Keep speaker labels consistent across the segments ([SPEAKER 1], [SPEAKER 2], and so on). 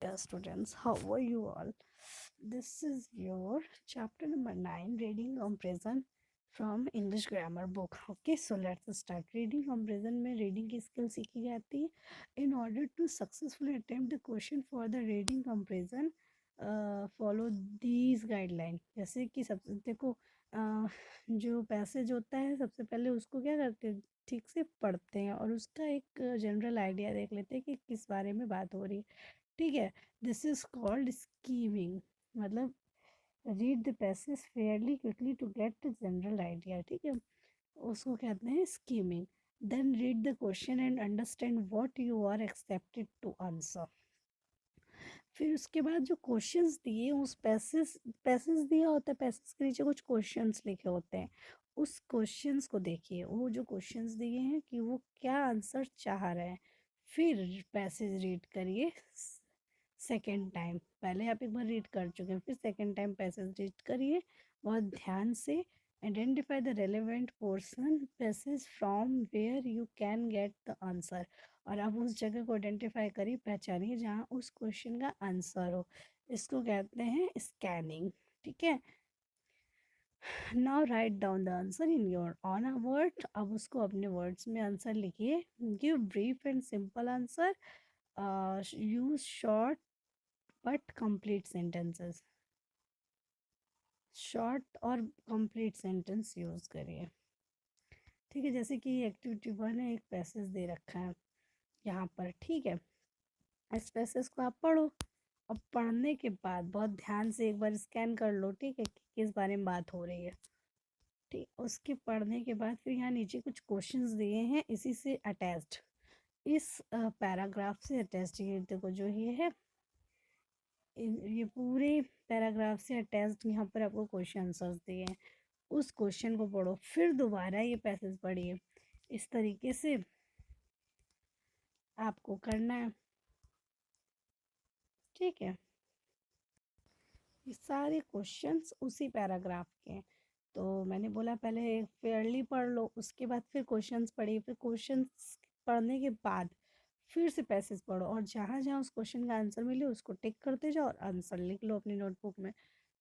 [SPEAKER 1] podcast students. How are you all? This is your chapter number 9, reading comparison from English grammar book. Okay, so let's start. Reading comparison में reading की skill सीखी जाती है. In order to successfully attempt the question for the reading comparison, follow these guidelines. जैसे कि सब देखो जो पैसेज होता है सबसे पहले उसको क्या करते हैं, ठीक से पढ़ते हैं और उसका एक जनरल आइडिया देख लेते हैं कि किस बारे में बात हो रही है. ठीक है, दिस इज कॉल्ड स्कीमिंग. मतलब read the passage fairly quickly to get the general idea. ठीक है, उसको कहते हैं skimming. Then read the question and understand what you are expected to answer. फिर उसके बाद जो क्वेश्चंस दिए उस पैसेज पैसेज दिया होता है, पैसेज के नीचे कुछ क्वेश्चंस लिखे होते हैं. उस क्वेश्चंस को देखिए, वो जो क्वेश्चंस दिए हैं कि वो क्या आंसर चाह रहे हैं. फिर पैसेज रीड करिए सेकेंड टाइम. पहले आप एक बार रीड कर चुके हैं, फिर सेकेंड टाइम पैसेज रीड करिए बहुत ध्यान से. Identify the relevant portion passage from where you can get the answer. और अब उस जगह को आइडेंटिफाई करिए, पहचानिए जहाँ उस क्वेश्चन का आंसर हो. इसको कहते हैं स्कैनिंग. ठीक है, now write down the answer in your on a word. अब उसको अपने वर्ड्स में आंसर लिखिए. Give brief and simple answer. Use short but complete sentences. Short और कंप्लीट सेंटेंस यूज करिए. ठीक है, जैसे कि एक्टिविटी 1 है, एक पैसेज दे रखा है यहाँ पर. ठीक है, इस पैसेज को आप पढ़ो. अब पढ़ने के बाद बहुत ध्यान से एक बार स्कैन कर लो. ठीक है, कि किस बारे में बात हो रही है. ठीक, उसके पढ़ने के बाद फिर यहाँ नीचे कुछ क्वेश्चंस दिए हैं इसी से अटैच्ड, इस पैराग्राफ से अटैच्ड. ये देखो जो ये है, ये पूरे पैराग्राफ से अटैच्ड यहाँ पर आपको क्वेश्चन आंसर्स दिए हैं. उस क्वेश्चन को पढ़ो, फिर दोबारा ये पैसेज पढ़िए. इस तरीके से आपको करना है. ठीक है, ये सारे क्वेश्चंस उसी पैराग्राफ के हैं. तो मैंने बोला पहले फेयरली पढ़ लो, उसके बाद फिर क्वेश्चंस पढ़िए. फिर क्वेश्चंस पढ़ने के बाद फिर से पैसेज पढ़ो और जहाँ जहाँ उस क्वेश्चन का आंसर मिले उसको टिक करते जाओ और आंसर लिख लो अपनी नोटबुक में.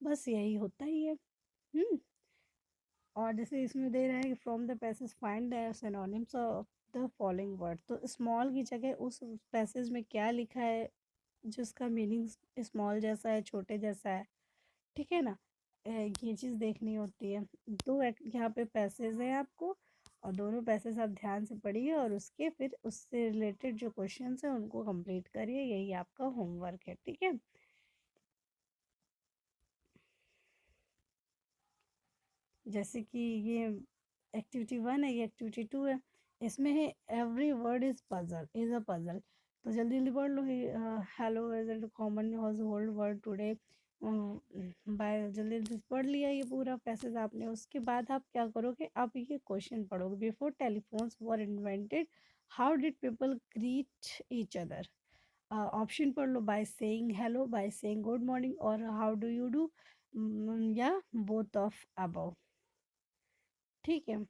[SPEAKER 1] बस यही होता ही है. और जैसे इसमें दे रहा है कि from the passage find the synonyms of the following word. तो स्मॉल की जगह उस पैसेज में क्या लिखा है जिसका मीनिंग स्मॉल जैसा है, छोटे जैसा है. ठीक है ना, ये चीज़ देखनी होती है. दो यहाँ पे पैसेज है आपको, और दोनों पैसेज आप ध्यान से पढ़िए और उसके फिर उससे रिलेटेड जो क्वेश्चंस हैं उनको कंप्लीट करिए. यही आपका होमवर्क है. ठीक है, जैसे कि ये एक्टिविटी 1 है, ये एक्टिविटी 2 है. इसमें है every word is puzzle, is a puzzle. तो जल्दी जल्दी पढ़ लो. Hello is a common household word today. बाय जल्दी जल्दी पढ़ लिया ये पूरा पैसेज आपने. उसके बाद आप क्या करोगे, आप ये क्वेश्चन पढ़ोगे. Before telephones were invented how did people greet each other. Option पढ़ लो, by saying hello, by saying good morning, और हाउ डू यू डू, या बोथ ऑफ अबव. ठीक है,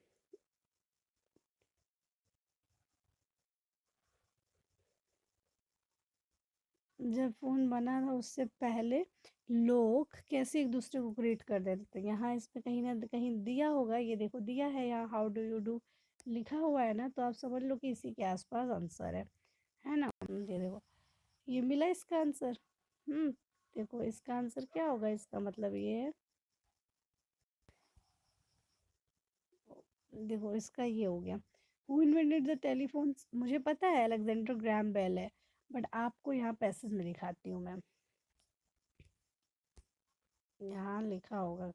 [SPEAKER 1] जब फ़ोन बना था उससे पहले लोग कैसे एक दूसरे को ग्रीट कर देते थे. यहाँ इस पे कहीं ना कहीं दिया होगा, ये देखो दिया है यहाँ हाउ डू यू डू लिखा हुआ है ना, तो आप समझ लो कि इसी के आसपास आंसर है ना. ये देखो, ये मिला इसका आंसर. देखो इसका आंसर क्या होगा, इसका मतलब ये है, देखो इसका ये हो गया. हु इन्वेंटेड द टेलीफोन, मुझे पता है अलेक्जेंडर ग्राहम बेल है, बट आपको यहाँ पैसेज में दिखाती हूँ मैं. यहाँ लिखा होगा,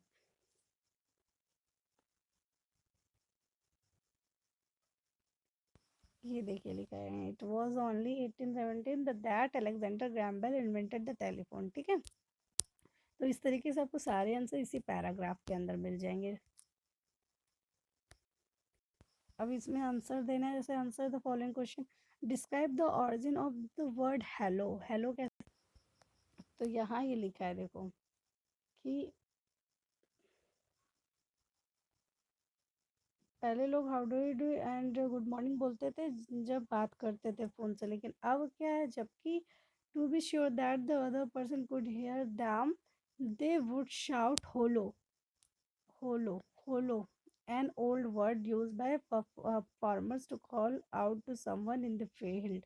[SPEAKER 1] ये देखिए लिखा है, it was only 1817 that Alexander Graham Bell invented the telephone. ठीक है, तो इस तरीके से आपको सारे आंसर इसी पैराग्राफ के अंदर मिल जाएंगे. अब इसमें आंसर देना है. जैसे answer the following question, describe the origin of the word hello. Hello कैसे, तो यहाँ ये लिखा है देखो कि पहले लोग how do you do and good morning बोलते थे जब बात करते थे फ़ोन से, लेकिन अब क्या है, जबकि To be sure that the other person could hear them, they would shout holo, holo, holo, an old word used by farmers to call out to someone in the field.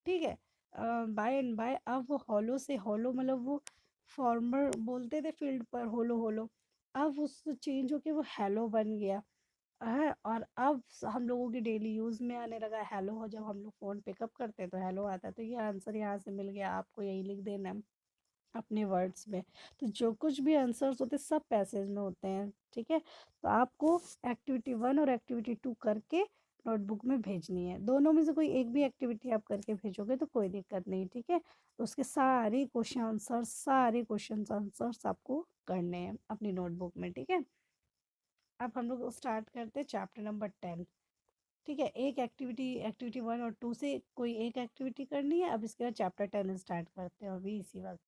[SPEAKER 1] ठीक है, bye and bye अब वो hollow से hollow मतलब वो farmer बोलते थे field पर होलो होलो, अब उस चेंज होके वो हेलो बन गया है। और अब हम लोगों की डेली यूज़ में आने लगा हेलो। जब हम लोग फ़ोन पिकअप करते हैं तो हेलो आता है, तो ये आंसर यहाँ से मिल गया, आपको यही लिख देना है अपने वर्ड्स में। तो जो कुछ भी आंसर्स होते हैं सब पैसेज में होते हैं, ठीक है। तो आपको एक्टिविटी 1 और एक्टिविटी 2 करके नोटबुक में भेजनी है। दोनों में से कोई एक भी एक्टिविटी आप करके भेजोगे तो कोई दिक्कत नहीं, ठीक है। तो उसके सारे क्वेश्चन आंसर्स आपको करने हैं अपनी नोटबुक में, ठीक है। अब हम लोग स्टार्ट करते हैं चैप्टर नंबर 10, ठीक है। एक एक्टिविटी 1 और 2 से कोई एक एक्टिविटी करनी है। अब इसके बाद चैप्टर 10 स्टार्ट करते हैं अभी इसी वक्त।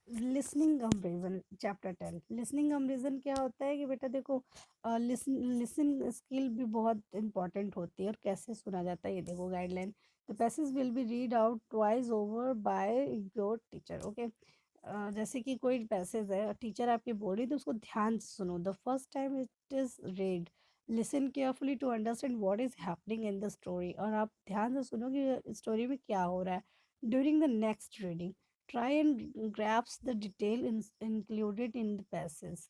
[SPEAKER 1] Listening comparison, chapter 10। Listening comparison क्या होता है कि बेटा देखो, लिसनिंग स्किल भी बहुत इंपॉर्टेंट होती है। और कैसे सुना जाता है ये देखो guideline. The passage will be read out twice over by your teacher, okay. जैसे कि कोई पैसेज है और टीचर आपकी बोल रही तो उसको ध्यान से सुनो। The first time it is read, listen carefully to understand what is happening in the story. और आप ध्यान से सुनो कि स्टोरी में क्या हो रहा है। During the next reading try and grasp the detail included in the passage.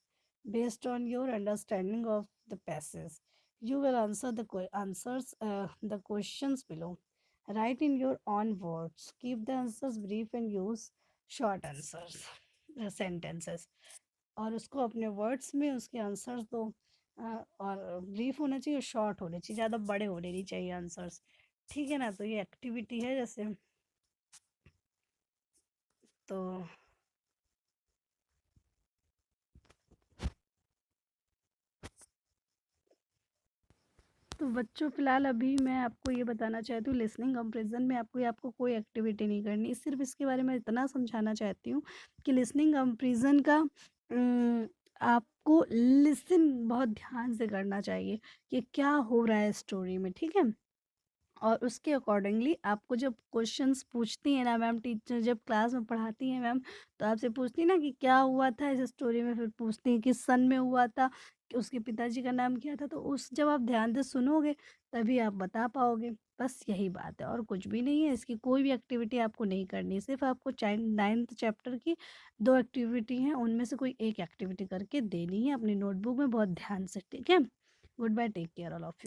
[SPEAKER 1] Based on your understanding of the passage, you will answer the questions below. Write in your own words. Keep the answers brief and use short answers, sentences. और उसको अपने words में उसके answers दो। और brief होना चाहिए और शॉर्ट होने चाहिए, ज़्यादा बड़े होने नहीं चाहिए आंसर्स, ठीक है ना। तो ये एक्टिविटी है जैसे, तो बच्चों फ़िलहाल अभी मैं आपको ये बताना चाहती हूँ, लिसनिंग कंप्रेजन में आपको कोई एक्टिविटी नहीं करनी। सिर्फ इसके बारे में इतना समझाना चाहती हूँ कि लिसनिंग कंप्रेजन का आपको लिसन बहुत ध्यान से करना चाहिए कि क्या हो रहा है स्टोरी में, ठीक है। और उसके अकॉर्डिंगली आपको जब क्वेश्चंस पूछती हैं ना मैम, टीचर जब क्लास में पढ़ाती हैं मैम, तो आपसे पूछती हैं ना कि क्या हुआ था इस स्टोरी में, फिर पूछती हैं किस सन में हुआ था, कि उसके पिताजी का नाम क्या था। तो उस जब आप ध्यान से सुनोगे तभी आप बता पाओगे। बस यही बात है और कुछ भी नहीं है। इसकी कोई भी एक्टिविटी आपको नहीं करनी, सिर्फ आपको 9th चैप्टर की 2 एक्टिविटी हैं, उनमें से कोई एक एक्टिविटी करके देनी है अपनी नोटबुक में बहुत ध्यान से, ठीक है। Goodbye, take care all of you.